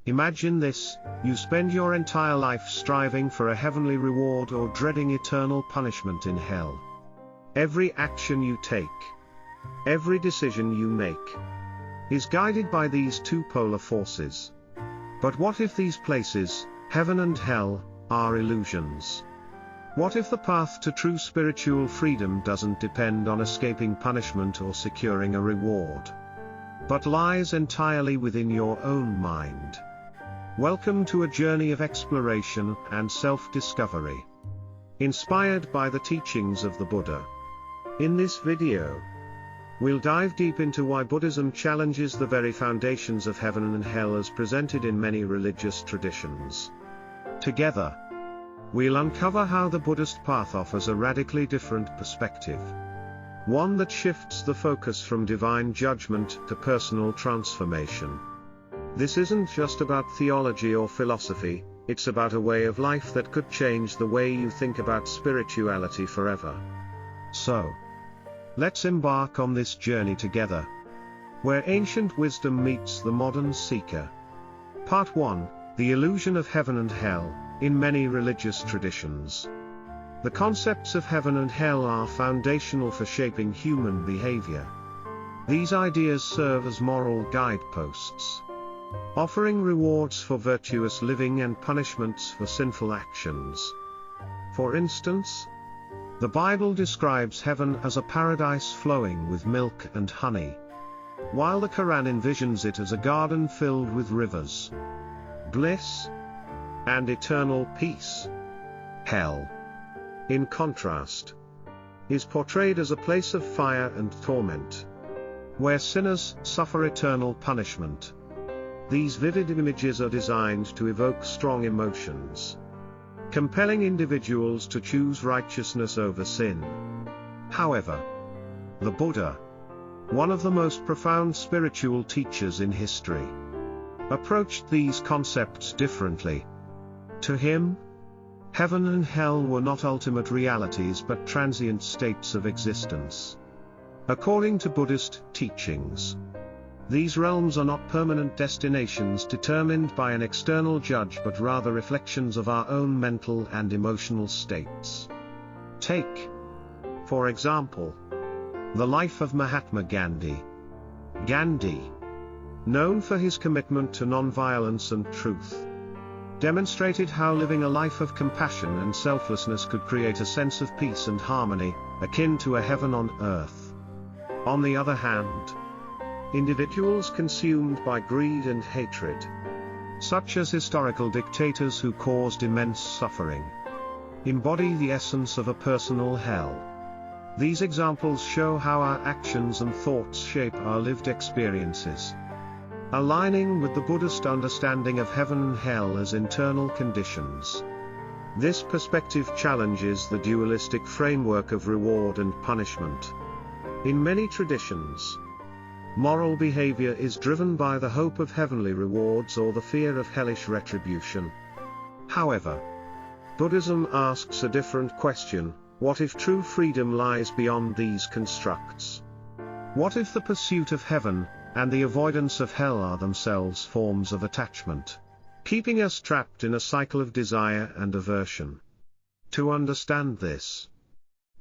Imagine this: you spend your entire life striving for a heavenly reward or dreading eternal punishment in hell. Every action you take, every decision you make, is guided by these two polar forces. But what if these places, heaven and hell, are illusions? What if the path to true spiritual freedom doesn't depend on escaping punishment or securing a reward, but lies entirely within your own mind? Welcome to a journey of exploration and self-discovery, inspired by the teachings of the Buddha. In this video, we'll dive deep into why Buddhism challenges the very foundations of heaven and hell as presented in many religious traditions. Together, we'll uncover how the Buddhist path offers a radically different perspective, one that shifts the focus from divine judgment to personal transformation. This isn't just about theology or philosophy, it's about a way of life that could change the way you think about spirituality forever. So, let's embark on this journey together, where ancient wisdom meets the modern seeker. Part 1: The Illusion of Heaven and Hell. In many religious traditions, the concepts of heaven and hell are foundational for shaping human behavior. These ideas serve as moral guideposts, offering rewards for virtuous living and punishments for sinful actions. For instance, the Bible describes heaven as a paradise flowing with milk and honey, while the Quran envisions it as a garden filled with rivers, bliss, and eternal peace. Hell, in contrast, is portrayed as a place of fire and torment, where sinners suffer eternal punishment. These vivid images are designed to evoke strong emotions, compelling individuals to choose righteousness over sin. However, the Buddha, one of the most profound spiritual teachers in history, approached these concepts differently. To him, heaven and hell were not ultimate realities but transient states of existence. According to Buddhist teachings, these realms are not permanent destinations determined by an external judge but rather reflections of our own mental and emotional states. Take, for example, the life of Mahatma Gandhi. Gandhi, known for his commitment to non-violence and truth, demonstrated how living a life of compassion and selflessness could create a sense of peace and harmony, akin to a heaven on earth. On the other hand, individuals consumed by greed and hatred, such as historical dictators who caused immense suffering, embody the essence of a personal hell. These examples show how our actions and thoughts shape our lived experiences, aligning with the Buddhist understanding of heaven and hell as internal conditions. This perspective challenges the dualistic framework of reward and punishment. In many traditions, moral behavior is driven by the hope of heavenly rewards or the fear of hellish retribution. However, Buddhism asks a different question: what if true freedom lies beyond these constructs? What if the pursuit of heaven and the avoidance of hell are themselves forms of attachment, keeping us trapped in a cycle of desire and aversion? To understand this,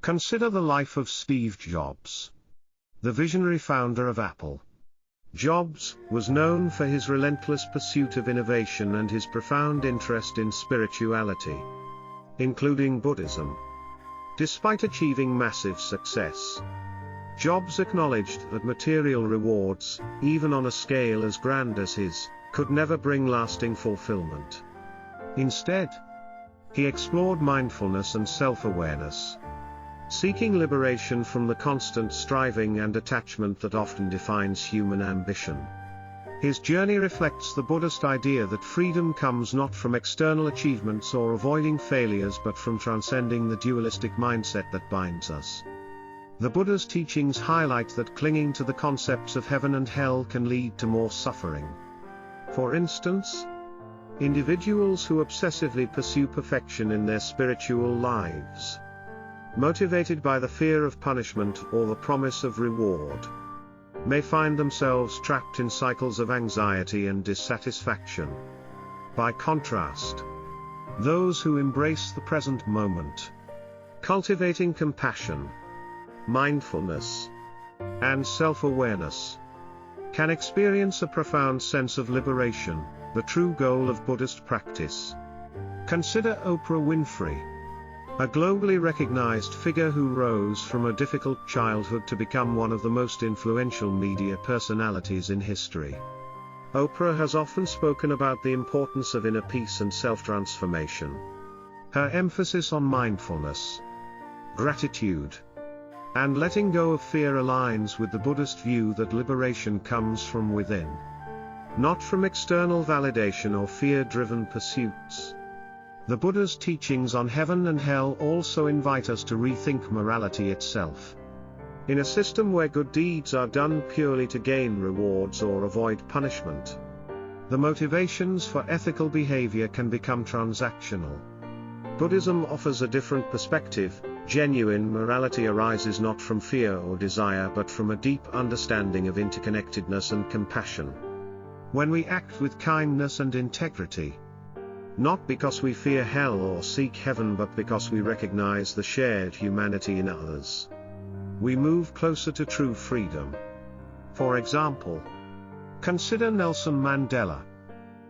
consider the life of Steve Jobs, the visionary founder of Apple. Jobs was known for his relentless pursuit of innovation and his profound interest in spirituality, including Buddhism. Despite achieving massive success, Jobs acknowledged that material rewards, even on a scale as grand as his, could never bring lasting fulfillment. Instead, he explored mindfulness and self-awareness, seeking liberation from the constant striving and attachment that often defines human ambition. His journey reflects the Buddhist idea that freedom comes not from external achievements or avoiding failures but from transcending the dualistic mindset that binds us. The Buddha's teachings highlight that clinging to the concepts of heaven and hell can lead to more suffering. For instance, individuals who obsessively pursue perfection in their spiritual lives, motivated by the fear of punishment or the promise of reward, may find themselves trapped in cycles of anxiety and dissatisfaction. By contrast, those who embrace the present moment, cultivating compassion, mindfulness, and self-awareness, can experience a profound sense of liberation, the true goal of Buddhist practice. Consider Oprah Winfrey, a globally recognized figure who rose from a difficult childhood to become one of the most influential media personalities in history. Oprah has often spoken about the importance of inner peace and self-transformation. Her emphasis on mindfulness, gratitude, and letting go of fear aligns with the Buddhist view that liberation comes from within, not from external validation or fear-driven pursuits. The Buddha's teachings on heaven and hell also invite us to rethink morality itself. In a system where good deeds are done purely to gain rewards or avoid punishment, the motivations for ethical behavior can become transactional. Buddhism offers a different perspective. Genuine morality arises not from fear or desire but from a deep understanding of interconnectedness and compassion. When we act with kindness and integrity, not because we fear hell or seek heaven but because we recognize the shared humanity in others, we move closer to true freedom. For example, consider Nelson Mandela,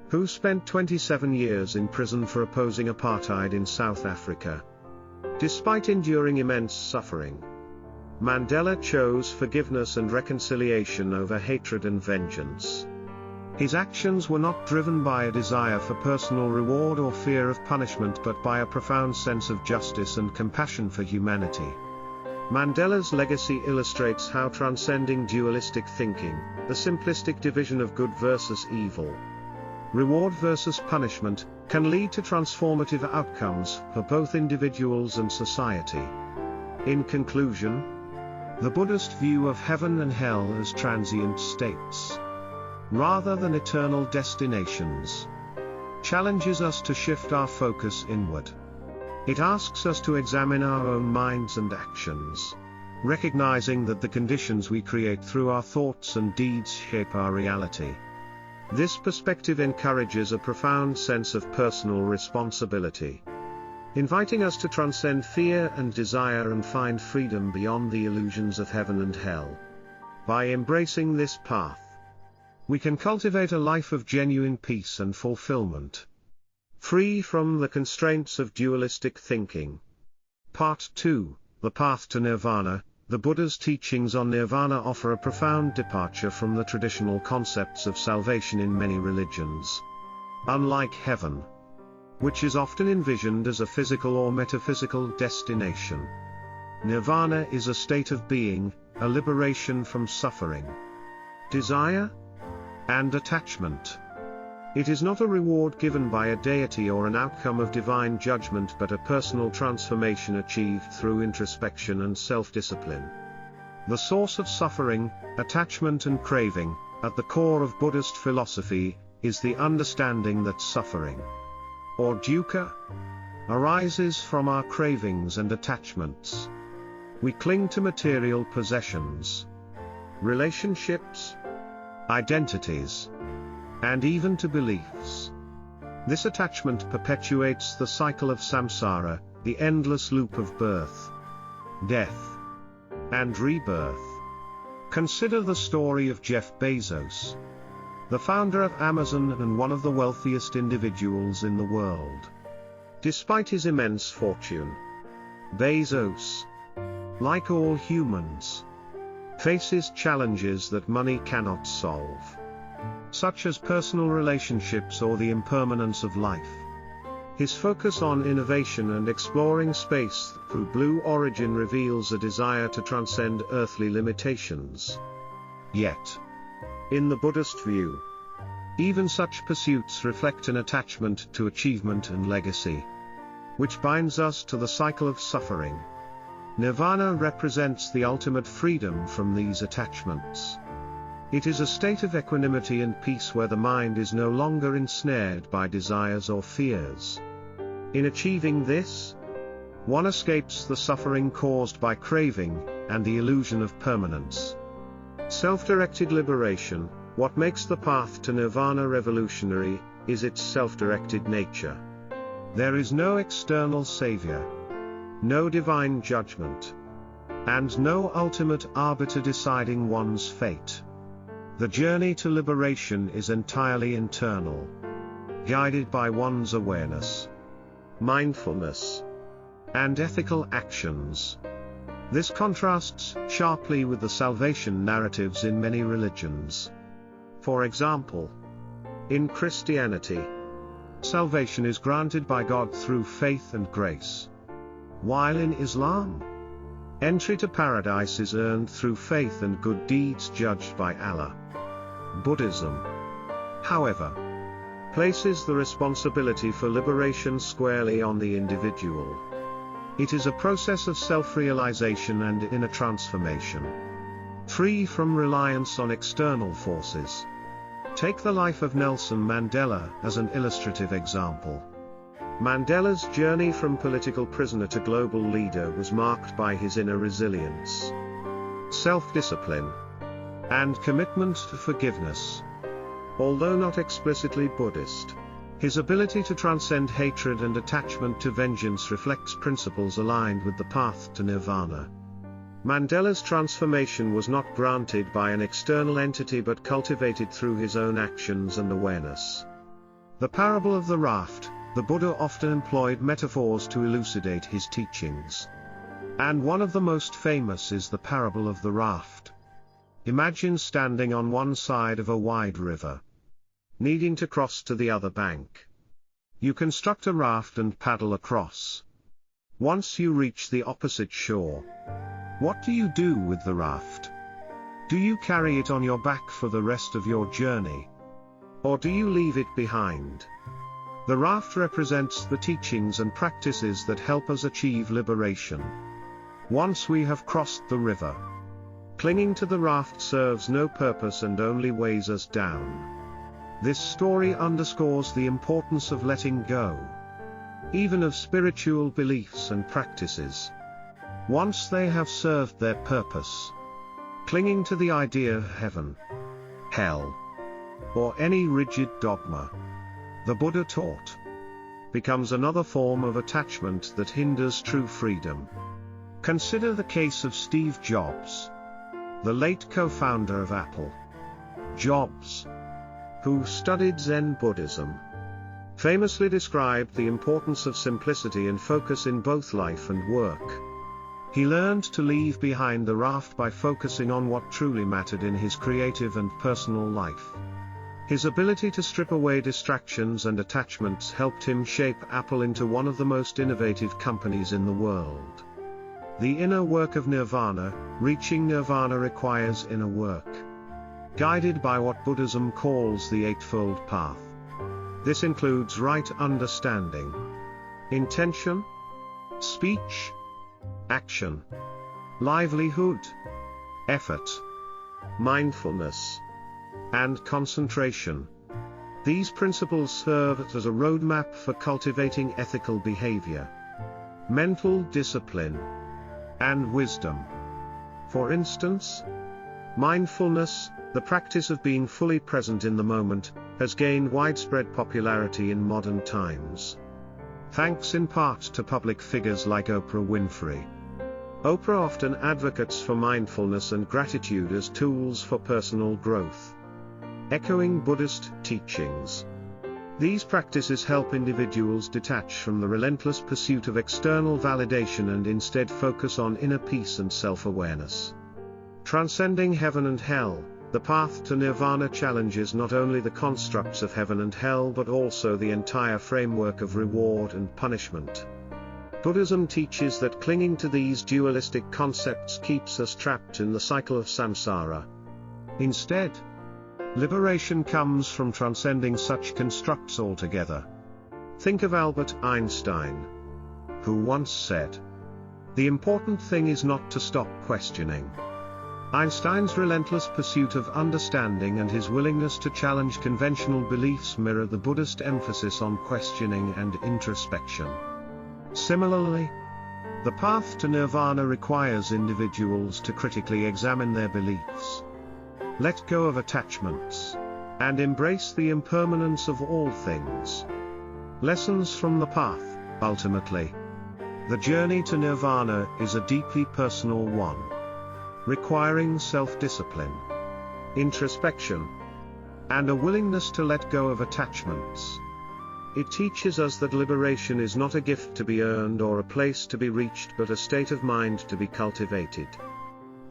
who spent 27 years in prison for opposing apartheid in South Africa. Despite enduring immense suffering, Mandela chose forgiveness and reconciliation over hatred and vengeance. His actions were not driven by a desire for personal reward or fear of punishment but by a profound sense of justice and compassion for humanity. Mandela's legacy illustrates how transcending dualistic thinking, the simplistic division of good versus evil, reward versus punishment, can lead to transformative outcomes for both individuals and society. In conclusion, the Buddhist view of heaven and hell as transient states, rather than eternal destinations, challenges us to shift our focus inward. It asks us to examine our own minds and actions, recognizing that the conditions we create through our thoughts and deeds shape our reality. This perspective encourages a profound sense of personal responsibility, inviting us to transcend fear and desire and find freedom beyond the illusions of heaven and hell. By embracing this path, we can cultivate a life of genuine peace and fulfillment, free from the constraints of dualistic thinking. Part 2, The Path to Nirvana. The Buddha's teachings on nirvana offer a profound departure from the traditional concepts of salvation in many religions. Unlike heaven, which is often envisioned as a physical or metaphysical destination, nirvana is a state of being, a liberation from suffering, desire, and attachment. It is not a reward given by a deity or an outcome of divine judgment but a personal transformation achieved through introspection and self-discipline. The source of suffering, attachment and craving, at the core of Buddhist philosophy, is the understanding that suffering, or dukkha, arises from our cravings and attachments. We cling to material possessions, relationships, identities, and even to beliefs. This attachment perpetuates the cycle of samsara, the endless loop of birth, death, and rebirth. Consider the story of Jeff Bezos, the founder of Amazon and one of the wealthiest individuals in the world. Despite his immense fortune, Bezos, like all humans, faces challenges that money cannot solve, such as personal relationships or the impermanence of life. His focus on innovation and exploring space through Blue Origin reveals a desire to transcend earthly limitations. Yet, in the Buddhist view, even such pursuits reflect an attachment to achievement and legacy, which binds us to the cycle of suffering. Nirvana represents the ultimate freedom from these attachments. It is a state of equanimity and peace where the mind is no longer ensnared by desires or fears. In achieving this, one escapes the suffering caused by craving and the illusion of permanence. Self-directed liberation. What makes the path to nirvana revolutionary is its self-directed nature. There is no external savior, no divine judgment, and no ultimate arbiter deciding one's fate. The journey to liberation is entirely internal, guided by one's awareness, mindfulness, and ethical actions. This contrasts sharply with the salvation narratives in many religions. For example, in Christianity, salvation is granted by God through faith and grace, while in Islam, entry to paradise is earned through faith and good deeds judged by Allah. Buddhism, however, places the responsibility for liberation squarely on the individual. It is a process of self-realization and inner transformation, free from reliance on external forces. Take the life of Nelson Mandela as an illustrative example. Mandela's journey from political prisoner to global leader was marked by his inner resilience, self-discipline, and commitment to forgiveness. Although not explicitly Buddhist, his ability to transcend hatred and attachment to vengeance reflects principles aligned with the path to nirvana. Mandela's transformation was not granted by an external entity but cultivated through his own actions and awareness. The parable of the raft. The Buddha often employed metaphors to elucidate his teachings. And one of the most famous is the parable of the raft. Imagine standing on one side of a wide river, needing to cross to the other bank. You construct a raft and paddle across. Once you reach the opposite shore, what do you do with the raft? Do you carry it on your back for the rest of your journey? Or do you leave it behind? The raft represents the teachings and practices that help us achieve liberation. Once we have crossed the river, clinging to the raft serves no purpose and only weighs us down. This story underscores the importance of letting go, even of spiritual beliefs and practices. Once they have served their purpose, clinging to the idea of heaven, hell, or any rigid dogma the Buddha taught, becomes another form of attachment that hinders true freedom. Consider the case of Steve Jobs, the late co-founder of Apple. Jobs, who studied Zen Buddhism, famously described the importance of simplicity and focus in both life and work. He learned to leave behind the raft by focusing on what truly mattered in his creative and personal life. His ability to strip away distractions and attachments helped him shape Apple into one of the most innovative companies in the world. The inner work of nirvana. Reaching nirvana requires inner work, guided by what Buddhism calls the Eightfold Path. This includes right understanding, intention, speech, action, livelihood, effort, mindfulness, and concentration. These principles serve as a roadmap for cultivating ethical behavior, mental discipline, and wisdom. For instance, mindfulness, the practice of being fully present in the moment, has gained widespread popularity in modern times, thanks in part to public figures like Oprah Winfrey. Oprah often advocates for mindfulness and gratitude as tools for personal growth, echoing Buddhist teachings. These practices help individuals detach from the relentless pursuit of external validation and instead focus on inner peace and self-awareness. Transcending heaven and hell. The path to nirvana challenges not only the constructs of heaven and hell but also the entire framework of reward and punishment. Buddhism teaches that clinging to these dualistic concepts keeps us trapped in the cycle of samsara. Instead, liberation comes from transcending such constructs altogether. Think of Albert Einstein, who once said, "The important thing is not to stop questioning." Einstein's relentless pursuit of understanding and his willingness to challenge conventional beliefs mirror the Buddhist emphasis on questioning and introspection. Similarly, the path to nirvana requires individuals to critically examine their beliefs. Let go of attachments, and embrace the impermanence of all things. Lessons from the path. Ultimately, the journey to nirvana is a deeply personal one, requiring self-discipline, introspection, and a willingness to let go of attachments. It teaches us that liberation is not a gift to be earned or a place to be reached, but a state of mind to be cultivated.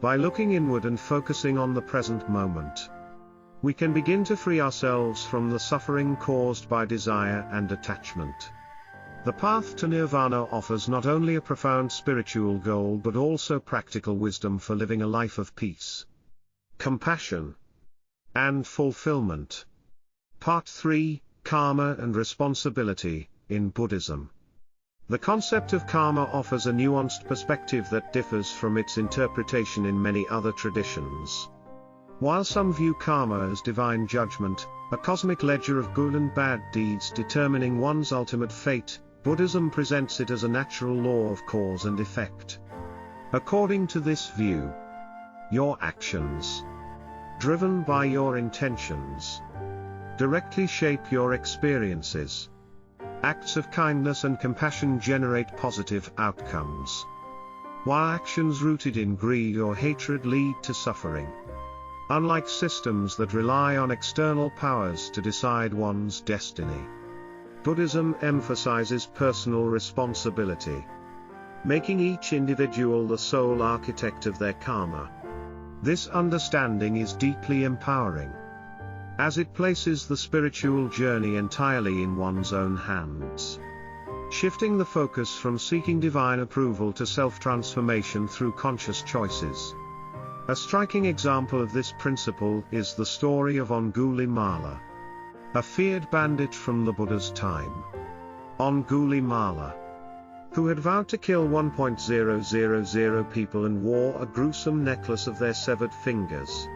By looking inward and focusing on the present moment, we can begin to free ourselves from the suffering caused by desire and attachment. The path to nirvana offers not only a profound spiritual goal but also practical wisdom for living a life of peace, compassion, and fulfillment. Part 3: Karma and Responsibility in Buddhism. The concept of karma offers a nuanced perspective that differs from its interpretation in many other traditions. While some view karma as divine judgment, a cosmic ledger of good and bad deeds determining one's ultimate fate, Buddhism presents it as a natural law of cause and effect. According to this view, your actions, driven by your intentions, directly shape your experiences. Acts of kindness and compassion generate positive outcomes, while actions rooted in greed or hatred lead to suffering. Unlike systems that rely on external powers to decide one's destiny, Buddhism emphasizes personal responsibility, making each individual the sole architect of their karma. This understanding is deeply empowering, as it places the spiritual journey entirely in one's own hands, shifting the focus from seeking divine approval to self-transformation through conscious choices. A striking example of this principle is the story of Angulimala, a feared bandit from the Buddha's time. Angulimala, who had vowed to kill 1,000 people and wore a gruesome necklace of their severed fingers,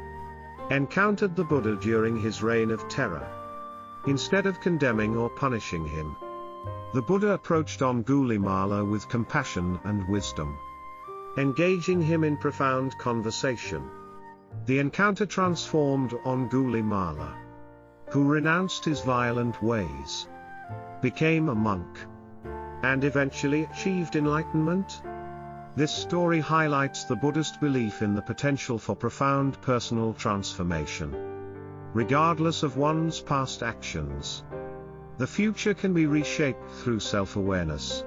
encountered the Buddha during his reign of terror. Instead of condemning or punishing him, the Buddha approached Angulimala with compassion and wisdom, engaging him in profound conversation. The encounter transformed Angulimala, who renounced his violent ways, became a monk, and eventually achieved enlightenment. This story highlights the Buddhist belief in the potential for profound personal transformation. Regardless of one's past actions, the future can be reshaped through self-awareness,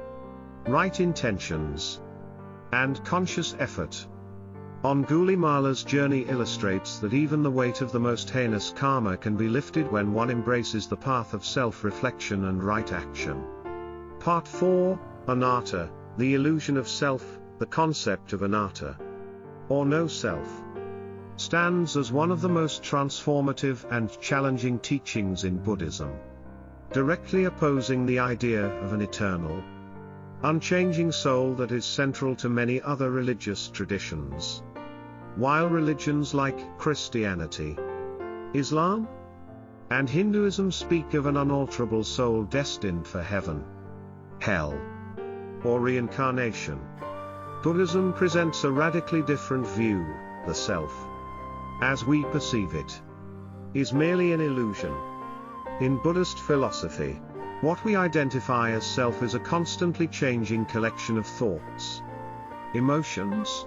right intentions, and conscious effort. Angulimala's journey illustrates that even the weight of the most heinous karma can be lifted when one embraces the path of self-reflection and right action. Part 4: Anatta, the illusion of self. The concept of anatta, or no self, stands as one of the most transformative and challenging teachings in Buddhism, directly opposing the idea of an eternal, unchanging soul that is central to many other religious traditions. While religions like Christianity, Islam, and Hinduism speak of an unalterable soul destined for heaven, hell, or reincarnation, Buddhism presents a radically different view. The self, as we perceive it, is merely an illusion. In Buddhist philosophy, what we identify as self is a constantly changing collection of thoughts, emotions,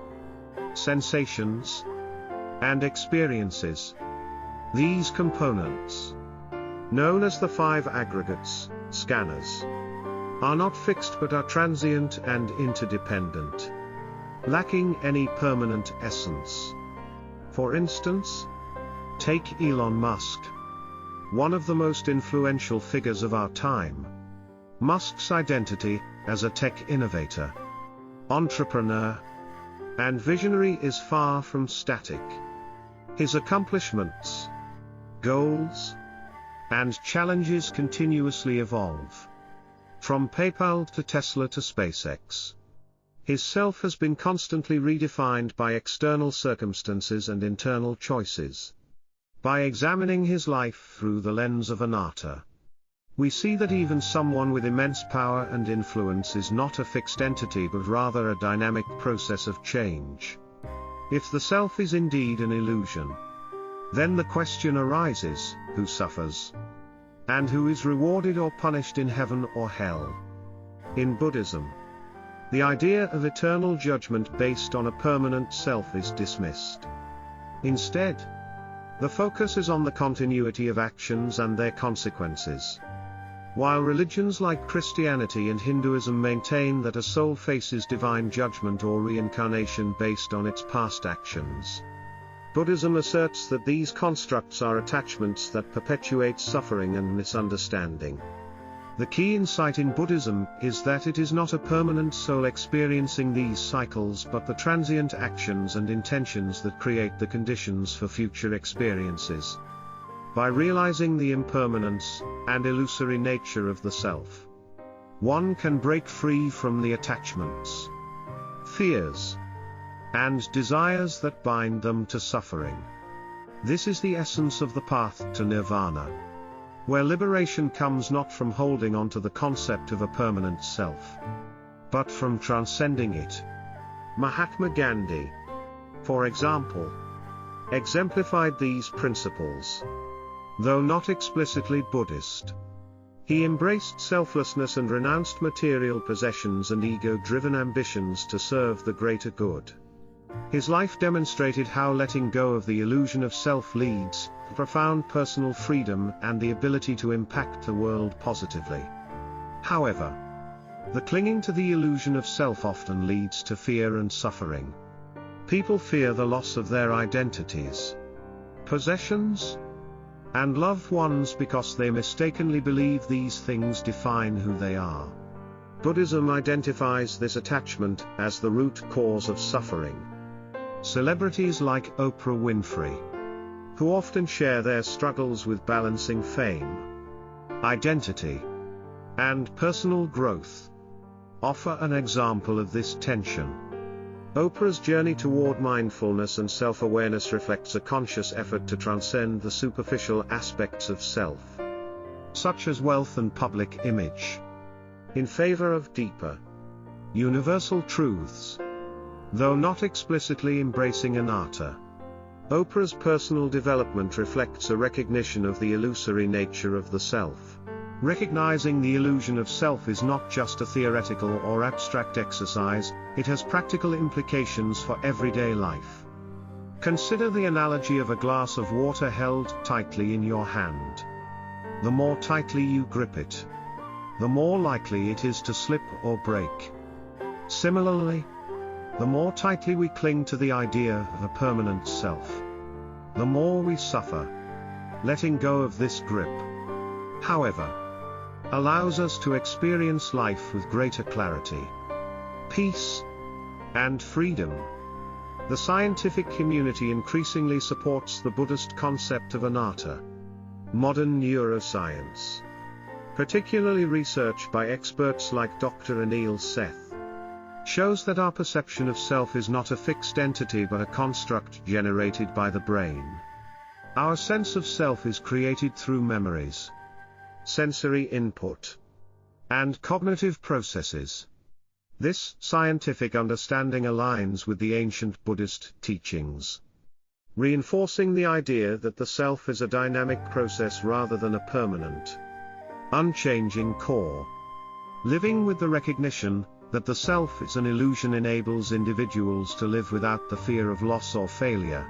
sensations, and experiences. These components, known as the 5 aggregates, skandhas, are not fixed but are transient and interdependent, lacking any permanent essence. For instance, take Elon Musk, one of the most influential figures of our time. Musk's identity as a tech innovator, entrepreneur, and visionary is far from static. His accomplishments, goals, and challenges continuously evolve. From PayPal to Tesla to SpaceX, his self has been constantly redefined by external circumstances and internal choices. By examining his life through the lens of anatta, we see that even someone with immense power and influence is not a fixed entity but rather a dynamic process of change. If the self is indeed an illusion, Then the question arises, who suffers? And who is rewarded or punished in heaven or hell? In Buddhism, the idea of eternal judgment based on a permanent self is dismissed. Instead, the focus is on the continuity of actions and their consequences. While religions like Christianity and Hinduism maintain that a soul faces divine judgment or reincarnation based on its past actions, Buddhism asserts that these constructs are attachments that perpetuate suffering and misunderstanding. The key insight in Buddhism is that it is not a permanent soul experiencing these cycles but the transient actions and intentions that create the conditions for future experiences. By realizing the impermanence and illusory nature of the self, one can break free from the attachments, fears, and desires that bind them to suffering. This is the essence of the path to nirvana, where liberation comes not from holding on to the concept of a permanent self, but from transcending it. Mahatma Gandhi, for example, exemplified these principles. Though not explicitly Buddhist, he embraced selflessness and renounced material possessions and ego-driven ambitions to serve the greater good. His life demonstrated how letting go of the illusion of self leads to profound personal freedom and the ability to impact the world positively. However, the clinging to the illusion of self often leads to fear and suffering. People fear the loss of their identities, possessions, and loved ones because they mistakenly believe these things define who they are. Buddhism identifies this attachment as the root cause of suffering. Celebrities like Oprah Winfrey, who often share their struggles with balancing fame, identity, and personal growth, offer an example of this tension. Oprah's journey toward mindfulness and self-awareness reflects a conscious effort to transcend the superficial aspects of self, such as wealth and public image, in favor of deeper, universal truths. Though not explicitly embracing anatta, Oprah's personal development reflects a recognition of the illusory nature of the self. Recognizing the illusion of self is not just a theoretical or abstract exercise, it has practical implications for everyday life. Consider the analogy of a glass of water held tightly in your hand. The more tightly you grip it, the more likely it is to slip or break. Similarly, the more tightly we cling to the idea of a permanent self, the more we suffer. Letting go of this grip, however, allows us to experience life with greater clarity, peace, and freedom. The scientific community increasingly supports the Buddhist concept of anatta. Modern neuroscience, particularly research by experts like Dr. Anil Seth, shows that our perception of self is not a fixed entity but a construct generated by the brain. Our sense of self is created through memories, sensory input, and cognitive processes. This scientific understanding aligns with the ancient Buddhist teachings, reinforcing the idea that the self is a dynamic process rather than a permanent, unchanging core. Living with the recognition that the self is an illusion enables individuals to live without the fear of loss or failure.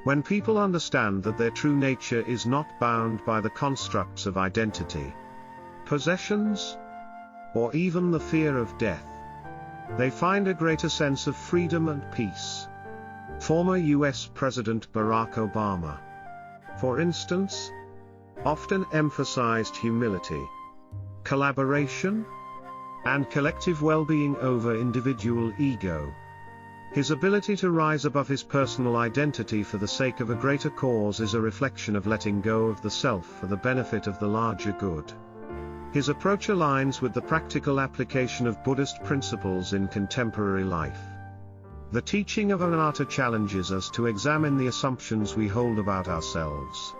When people understand that their true nature is not bound by the constructs of identity, possessions, or even the fear of death, they find a greater sense of freedom and peace. Former US President Barack Obama, for instance, often emphasized humility, collaboration, and collective well-being over individual ego. His ability to rise above his personal identity for the sake of a greater cause is a reflection of letting go of the self for the benefit of the larger good. His approach aligns with the practical application of Buddhist principles in contemporary life. The teaching of anatta challenges us to examine the assumptions we hold about ourselves.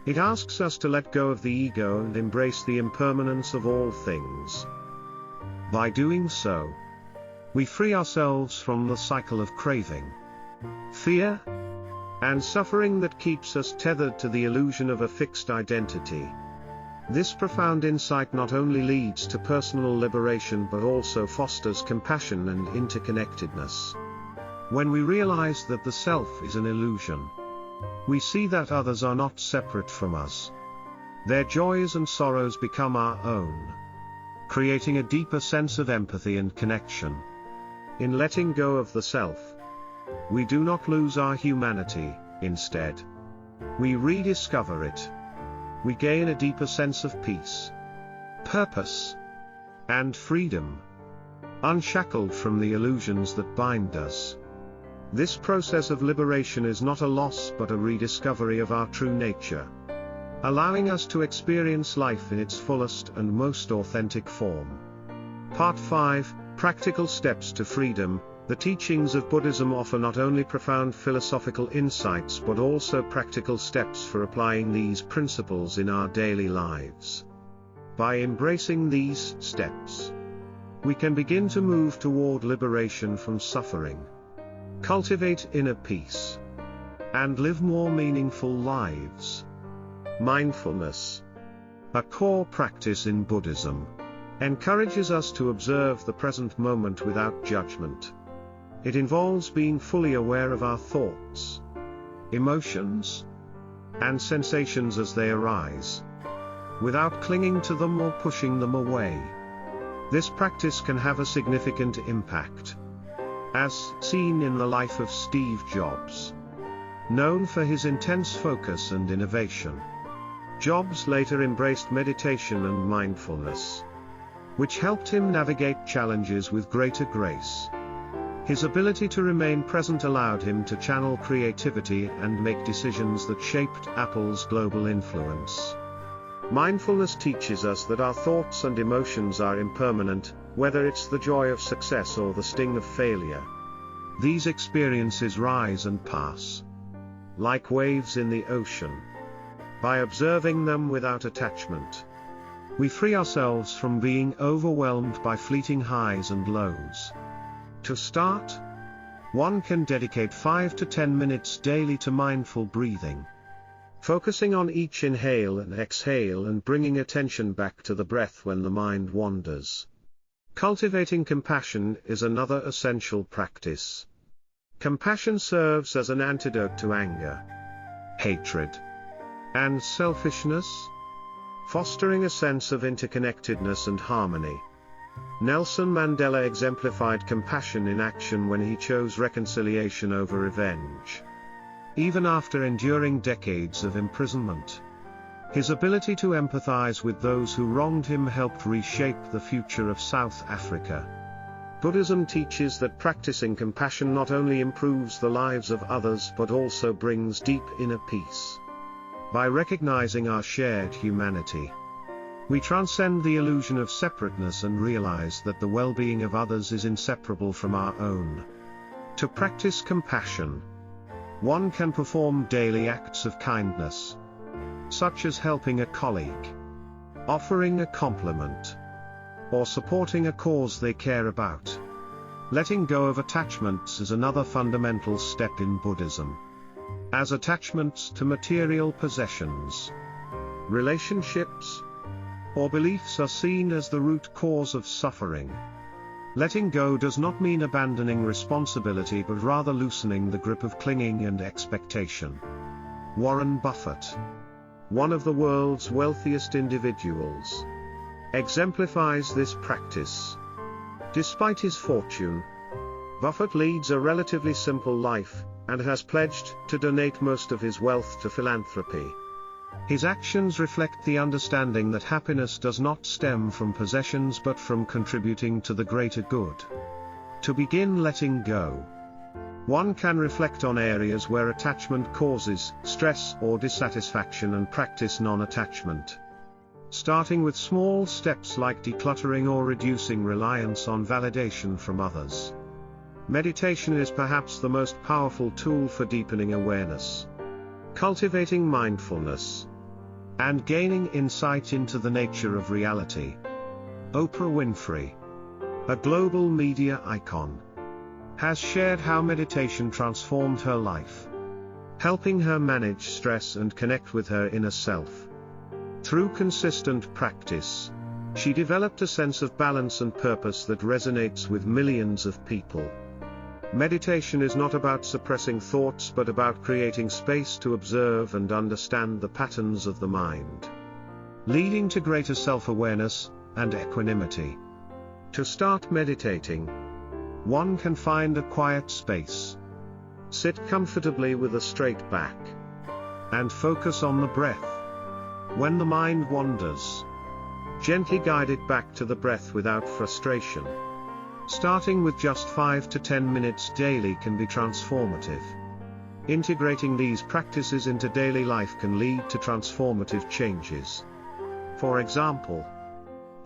It asks us to let go of the ego and embrace the impermanence of all things. By doing so, we free ourselves from the cycle of craving, fear, and suffering that keeps us tethered to the illusion of a fixed identity. This profound insight not only leads to personal liberation but also fosters compassion and interconnectedness. When we realize that the self is an illusion, we see that others are not separate from us. Their joys and sorrows become our own, creating a deeper sense of empathy and connection. In letting go of the self, we do not lose our humanity, instead, we rediscover it. We gain a deeper sense of peace, purpose, and freedom, unshackled from the illusions that bind us. This process of liberation is not a loss but a rediscovery of our true nature, allowing us to experience life in its fullest and most authentic form. Part 5, Practical Steps to Freedom. The teachings of Buddhism offer not only profound philosophical insights but also practical steps for applying these principles in our daily lives. By embracing these steps, we can begin to move toward liberation from suffering, cultivate inner peace, and live more meaningful lives. Mindfulness, a core practice in Buddhism, encourages us to observe the present moment without judgment. It involves being fully aware of our thoughts, emotions, and sensations as they arise, without clinging to them or pushing them away. This practice can have a significant impact, as seen in the life of Steve Jobs. Known for his intense focus and innovation, Jobs later embraced meditation and mindfulness, which helped him navigate challenges with greater grace. His ability to remain present allowed him to channel creativity and make decisions that shaped Apple's global influence. Mindfulness teaches us that our thoughts and emotions are impermanent, whether it's the joy of success or the sting of failure. These experiences rise and pass, like waves in the ocean. By observing them without attachment, we free ourselves from being overwhelmed by fleeting highs and lows. To start, one can dedicate 5 to 10 minutes daily to mindful breathing, focusing on each inhale and exhale and bringing attention back to the breath when the mind wanders. Cultivating compassion is another essential practice. Compassion serves as an antidote to anger, hatred, and selfishness, fostering a sense of interconnectedness and harmony. Nelson Mandela exemplified compassion in action when he chose reconciliation over revenge. Even after enduring decades of imprisonment, his ability to empathize with those who wronged him helped reshape the future of South Africa. Buddhism teaches that practicing compassion not only improves the lives of others but also brings deep inner peace. By recognizing our shared humanity, we transcend the illusion of separateness and realize that the well-being of others is inseparable from our own. To practice compassion, one can perform daily acts of kindness, such as helping a colleague, offering a compliment, or supporting a cause they care about. Letting go of attachments is another fundamental step in Buddhism, as attachments to material possessions, relationships, or beliefs are seen as the root cause of suffering. Letting go does not mean abandoning responsibility but rather loosening the grip of clinging and expectation. Warren Buffett, one of the world's wealthiest individuals, exemplifies this practice. Despite his fortune, Buffett leads a relatively simple life, and has pledged to donate most of his wealth to philanthropy. His actions reflect the understanding that happiness does not stem from possessions but from contributing to the greater good. To begin letting go, one can reflect on areas where attachment causes stress or dissatisfaction and practice non-attachment. Starting with small steps like decluttering or reducing reliance on validation from others. Meditation is perhaps the most powerful tool for deepening awareness, cultivating mindfulness, and gaining insight into the nature of reality. Oprah Winfrey, a global media icon, has shared how meditation transformed her life. helping her manage stress and connect with her inner self. Through consistent practice, she developed a sense of balance and purpose that resonates with millions of people. Meditation is not about suppressing thoughts but about creating space to observe and understand the patterns of the mind, leading to greater self-awareness and equanimity. To start meditating, one can find a quiet space. Sit comfortably with a straight back, and focus on the breath. When the mind wanders, gently guide it back to the breath without frustration. Starting with just 5 to 10 minutes daily can be transformative. Integrating these practices into daily life can lead to transformative changes. For example,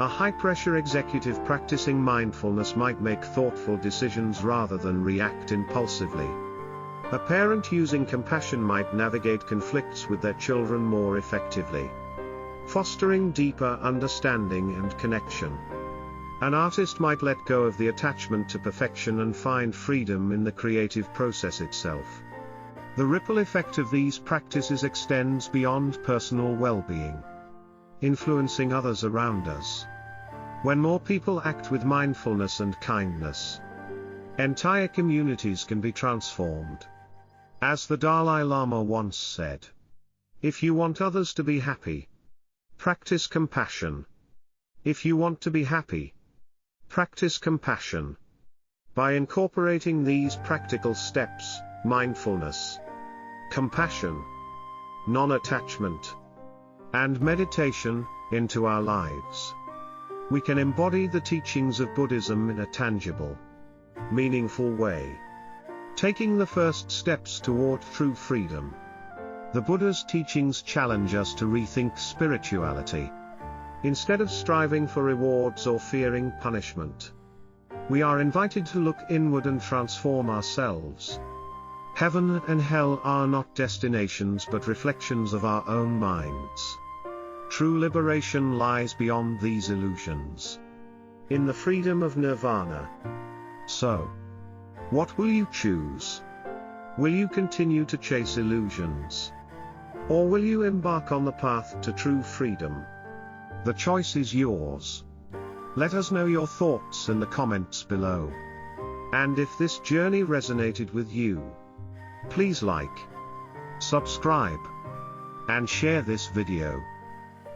a high-pressure executive practicing mindfulness might make thoughtful decisions rather than react impulsively. A parent using compassion might navigate conflicts with their children more effectively, fostering deeper understanding and connection. An artist might let go of the attachment to perfection and find freedom in the creative process itself. The ripple effect of these practices extends beyond personal well-being, influencing others around us. When more people act with mindfulness and kindness, entire communities can be transformed. As the Dalai Lama once said, "If you want others to be happy, practice compassion. If you want to be happy, practice compassion." By incorporating these practical steps, mindfulness, compassion, non-attachment, and meditation, into our lives, we can embody the teachings of Buddhism in a tangible, meaningful way, taking the first steps toward true freedom. The Buddha's teachings challenge us to rethink spirituality. Instead of striving for rewards or fearing punishment, we are invited to look inward and transform ourselves. Heaven and hell are not destinations but reflections of our own minds. True liberation lies beyond these illusions, in the freedom of nirvana. So, what will you choose? Will you continue to chase illusions? Or will you embark on the path to true freedom? The choice is yours. Let us know your thoughts in the comments below. And if this journey resonated with you, please like, subscribe, and share this video.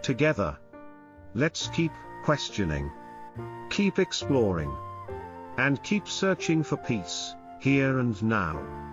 Together, let's keep questioning, keep exploring, and keep searching for peace, here and now.